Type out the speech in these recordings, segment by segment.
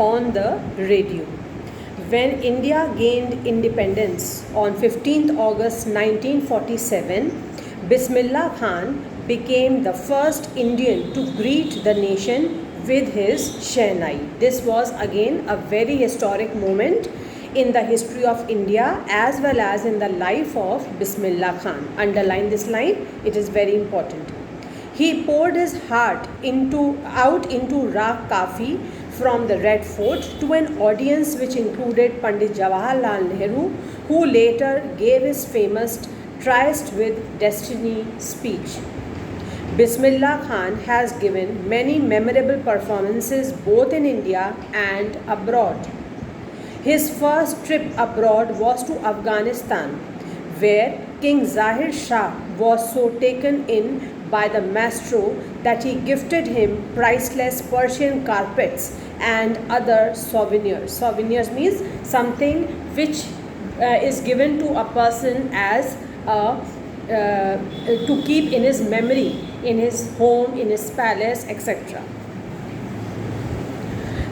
on the radio. When India gained independence on 15th August 1947, Bismillah Khan became the first Indian to greet the nation with his Shehnai. This was again a very historic moment in the history of India as well as in the life of Bismillah Khan. Underline this line, it is very important. He poured his heart out into Raag Kafi from the Red Fort to an audience which included Pandit Jawaharlal Nehru, who later gave his famous Tryst with Destiny speech. Bismillah Khan has given many memorable performances both in India and abroad. His first trip abroad was to Afghanistan, where King Zahir Shah was so taken in by the maestro that he gifted him priceless Persian carpets and other souvenirs. Souvenirs means something which is given to a person as to keep in his memory, in his home, in his palace, etc.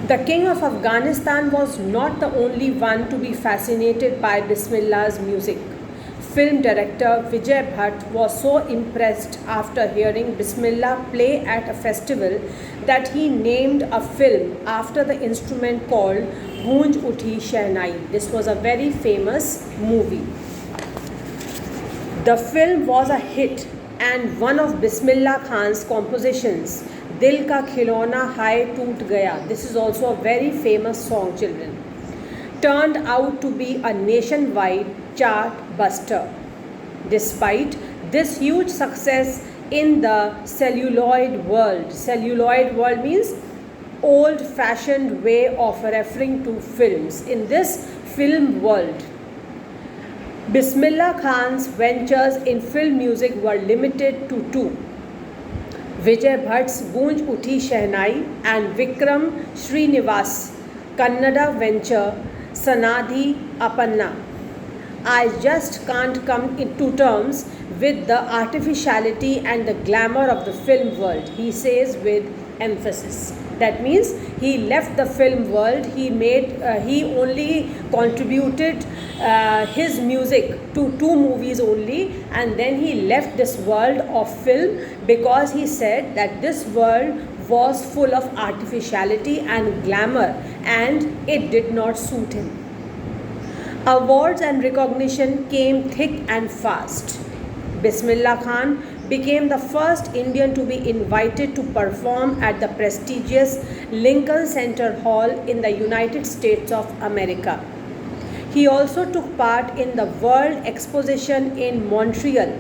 The king of Afghanistan was not the only one to be fascinated by Bismillah's music. Film director Vijay Bhatt was so impressed after hearing Bismillah play at a festival that he named a film after the instrument called Goonj Uthi Shehnai. This was a very famous movie. The film was a hit, and one of Bismillah Khan's compositions, Dil Ka Khilona Hai Toot Gaya, this is also a very famous song, children, turned out to be a nationwide chart buster. Despite this huge success in the celluloid world means old-fashioned way of referring to films. In this film world, Bismillah Khan's ventures in film music were limited to two: Vijay Bhatt's Goonj Uthi Shehnai and Vikram Srinivas' Kannada venture Sanadhi Apanna. I just can't come into terms with the artificiality and the glamour of the film world, he says with emphasis. That means he left the film world, he only contributed his music to 2 movies only, and then he left this world of film because he said that this world was full of artificiality and glamour and it did not suit him. Awards and recognition came thick and fast. Bismillah Khan became the first Indian to be invited to perform at the prestigious Lincoln Center Hall in the United States of America. He also took part in the World Exposition in Montreal,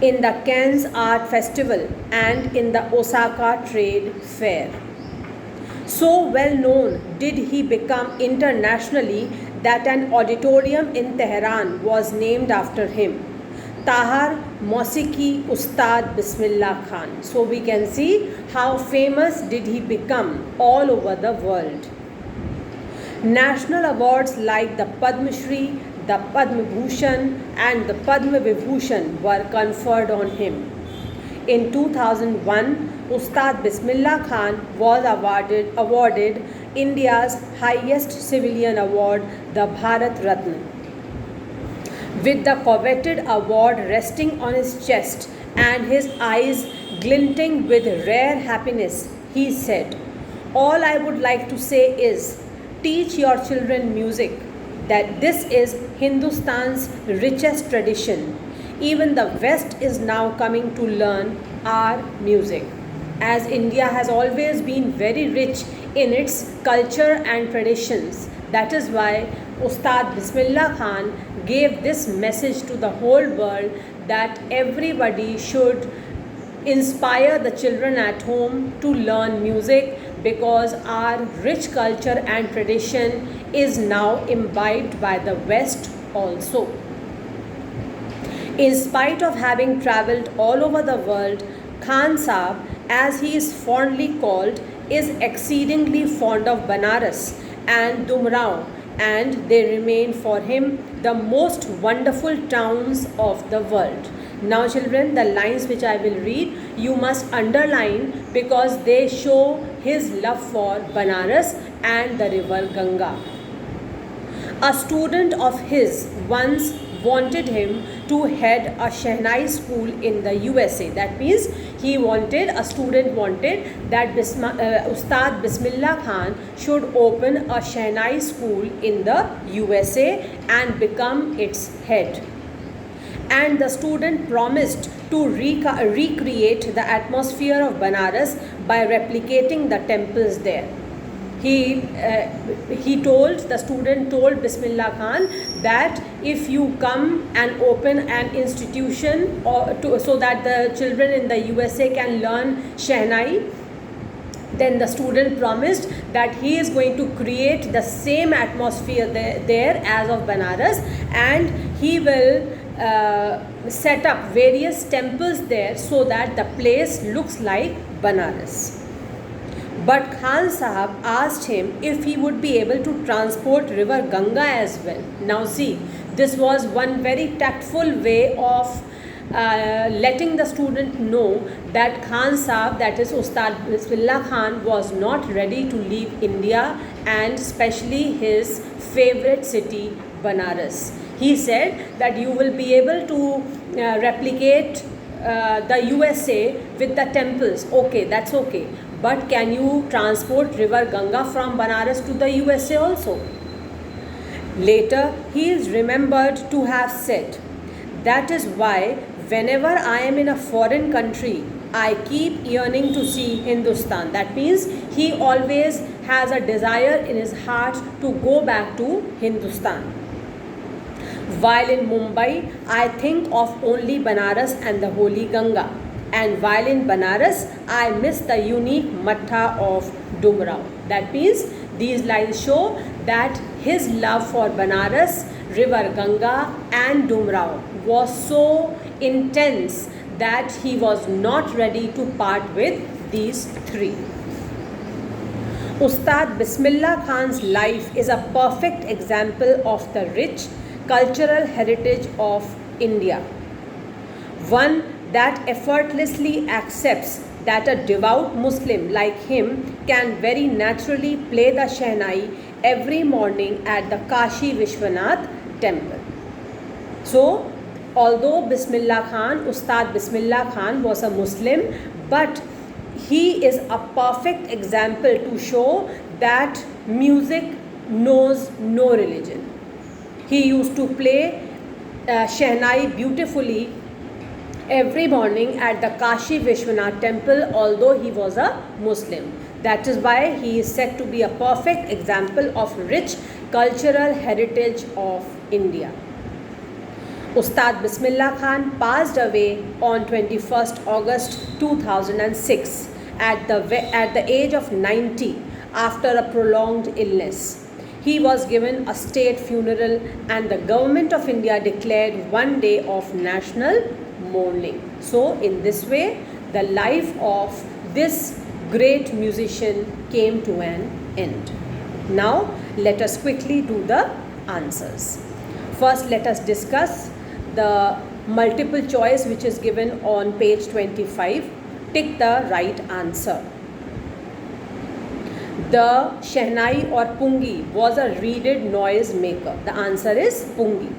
in the Cannes Art Festival, and in the Osaka Trade Fair. So well known did he become internationally that an auditorium in Tehran was named after him, Tahar Mosiki Ustad Bismillah Khan. So we can see how famous did he become all over the world. National awards like the Padma Shri, the Padma Bhushan and the Padma Vibhushan were conferred on him. In 2001, Ustad Bismillah Khan was awarded India's highest civilian award, the Bharat Ratna. With the coveted award resting on his chest and his eyes glinting with rare happiness, he said, "All I would like to say is, teach your children music, that this is Hindustan's richest tradition. Even the West is now coming to learn our music." As India has always been very rich in its culture and traditions, that is why Ustad Bismillah Khan gave this message to the whole world that everybody should inspire the children at home to learn music, because our rich culture and tradition is now imbibed by the West also. In spite of having travelled all over the world, Khan Saab, as he is fondly called, is exceedingly fond of Banaras and Dumrao, and they remain for him the most wonderful towns of the world. Now children, the lines which I will read, you must underline because they show his love for Banaras and the river Ganga. A student of his once wanted him to head a Shehnai school in the USA. That means a student wanted that Ustad Bismillah Khan should open a Shehnai school in the USA and become its head. And the student promised to recreate the atmosphere of Banaras by replicating the temples there. The student told Bismillah Khan that if you come and open an institution so that the children in the USA can learn Shehnai, then the student promised that he is going to create the same atmosphere there as of Banaras, and he will set up various temples there so that the place looks like Banaras. But Khan Sahab asked him if he would be able to transport river Ganga as well. Now see, this was one very tactful way of letting the student know that Khan Sahab, that is Ustad Bismillah Khan, was not ready to leave India and especially his favorite city Banaras. He said that you will be able to replicate the USA with the temples. Okay, that's okay. But can you transport river Ganga from Banaras to the USA also? Later, he is remembered to have said, that is why whenever I am in a foreign country, I keep yearning to see Hindustan. That means he always has a desire in his heart to go back to Hindustan. While in Mumbai, I think of only Banaras and the holy Ganga. And while in Banaras, I miss the unique Matha of Dumrao. That means these lines show that his love for Banaras, river Ganga and Dumrao was so intense that he was not ready to part with these three. Ustad Bismillah Khan's life is a perfect example of the rich cultural heritage of India. One that effortlessly accepts that a devout Muslim like him can very naturally play the Shehnai every morning at the Kashi Vishwanath temple. So, although Ustad Bismillah Khan was a Muslim, but he is a perfect example to show that music knows no religion. He used to play Shehnai beautifully every morning at the Kashi Vishwanath temple, although he was a Muslim. That is why he is said to be a perfect example of rich cultural heritage of India. Ustad Bismillah Khan passed away on 21st August 2006 at the age of 90 after a prolonged illness. He was given a state funeral and the government of India declared one day of national mourning. So in this way, the life of this great musician came to an end. Now let us quickly do the answers. First, let us discuss the multiple choice which is given on page 25. Tick the right answer. The Shehnai or Pungi was a reeded noise maker. The answer is Pungi.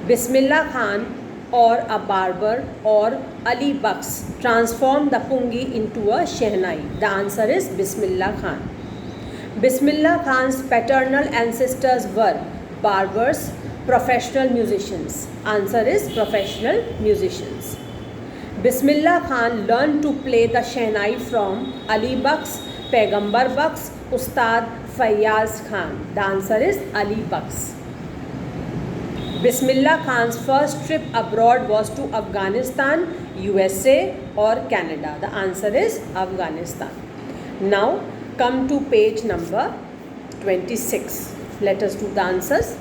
Bismillah Khan or a barber or Ali Baks transformed the Pungi into a Shehnai. The answer is Bismillah Khan. Bismillah Khan's paternal ancestors were barbers, professional musicians. Answer is professional musicians. Bismillah Khan learned to play the Shehnai from Ali Baks, Paigambar Baks, Ustad Fayyaz Khan. The answer is Ali Baks. Bismillah Khan's first trip abroad was to Afghanistan, USA or Canada. The answer is Afghanistan. Now come to page number 26. Let us do the answers.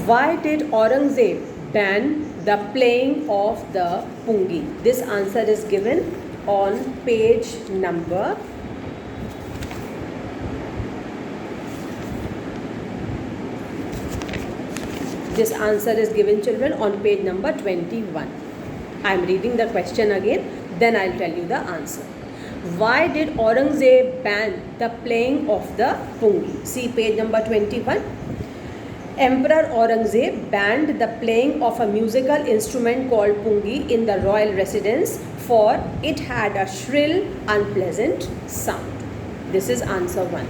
Why did Aurangzeb ban the playing of the Pungi? This answer is given on page number 21. I am reading the question again, then I will tell you the answer. Why did Aurangzeb ban the playing of the pungi? See page number 21. Emperor Aurangzeb banned the playing of a musical instrument called pungi in the royal residence, for it had a shrill, unpleasant sound. This is answer 1.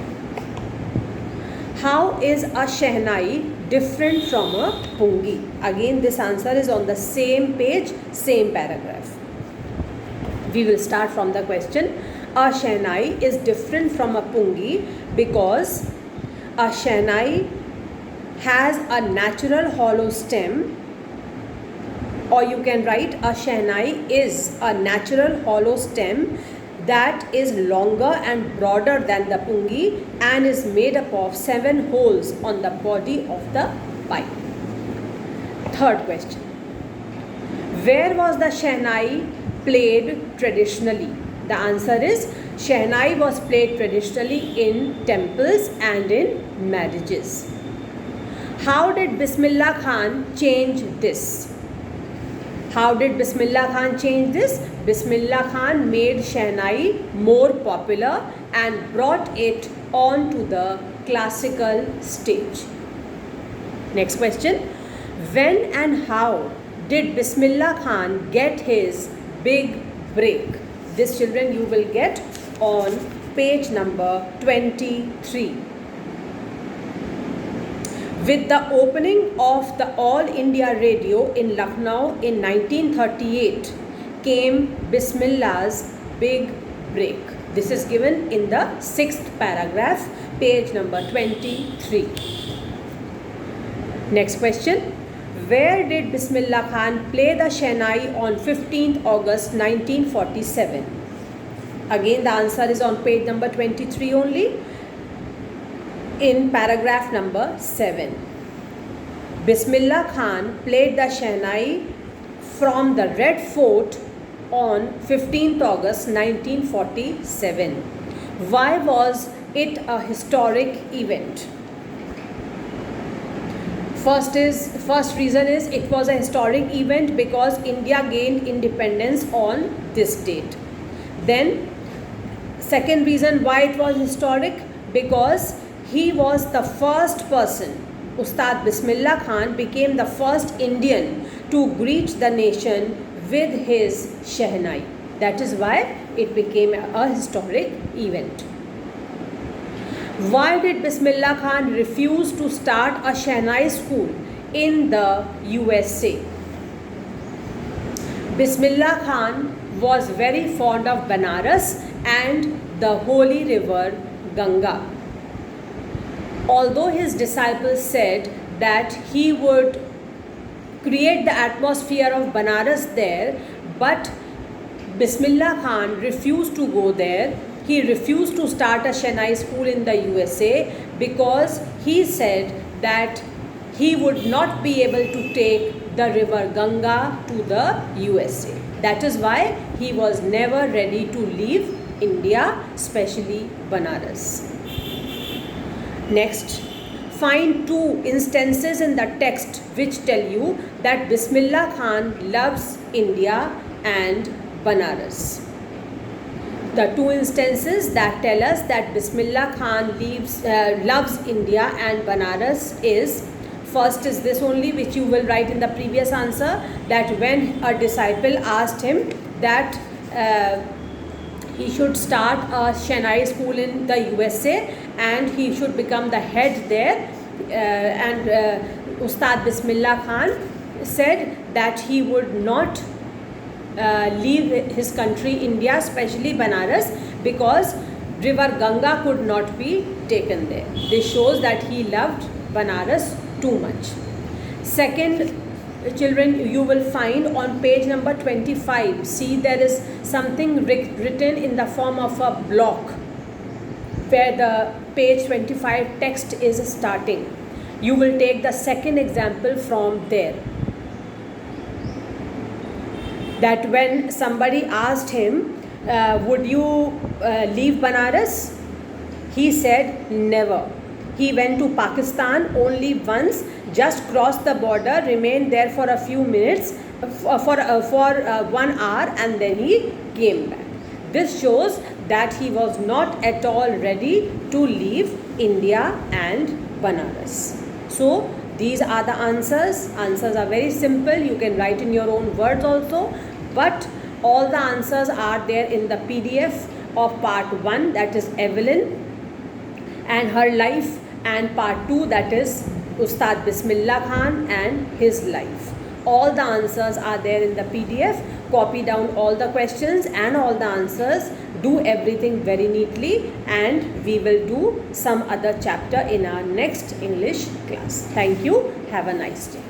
How is a shehnai different from a pungi? Again, this answer is on the same page, same paragraph. We will start from the question. A shehnai is different from a pungi because a shehnai has a natural hollow stem, or you can write a shehnai is a natural hollow stem that is longer and broader than the pungi and is made up of 7 holes on the body of the pipe. Third question. Where was the shehnai played traditionally? The answer is shehnai was played traditionally in temples and in marriages. How did Bismillah Khan change this? How did Bismillah Khan change this? Bismillah Khan made shehnai more popular and brought it onto the classical stage. Next question. When and how did Bismillah Khan get his big break? This, children, you will get on page number 23. With the opening of the All India Radio in Lucknow in 1938 came Bismillah's big break. This is given in the 6th paragraph, page number 23. Next question. Where did Bismillah Khan play the shehnai on 15th August 1947? Again, the answer is on page number 23 only, in paragraph number 7. Bismillah Khan played the shehnai from the Red Fort on 15th August 1947. Why was it a historic event? First reason is it was a historic event because India gained independence on this date. Then second reason why it was historic, because he was the first person, Ustad Bismillah Khan became the first Indian to greet the nation with his shehnai. That is why it became a historic event. Why did Bismillah Khan refuse to start a shehnai school in the USA? Bismillah Khan was very fond of Banaras and the holy river Ganga. Although his disciples said that he would create the atmosphere of Banaras there, but Bismillah Khan refused to go there. He refused to start a shehnai school in the USA because he said that he would not be able to take the river Ganga to the USA. That is why he was never ready to leave India, especially Banaras. Next, find 2 instances in the text which tell you that Bismillah Khan loves India and Banaras. The 2 instances that tell us that Bismillah Khan loves India and Banaras is, first is this only, which you will write in the previous answer, that when a disciple asked him that he should start a shehnai school in the USA and he should become the head there, and Ustad Bismillah Khan said that he would not leave his country India, especially Banaras, because river Ganga could not be taken there. This shows that he loved Banaras too much. Second, children, you will find on page number 25, see there is something written in the form of a block where the page 25 text is starting. You will take the second example from there. That when somebody asked him, would you leave Banaras? He said never. He went to Pakistan only once, just crossed the border, remained there for a few minutes, for 1 hour, and then he came back. This shows that he was not at all ready to leave India and Banaras. So these are the answers. Answers are very simple. You can write in your own words also, but all the answers are there in the PDF of part 1, that is Evelyn and her life, and part 2, that is Ustad Bismillah Khan and his life. All the answers are there in the PDF. Copy down all the questions and all the answers. Do everything very neatly, and we will do some other chapter in our next English class. Thank you. Have a nice day.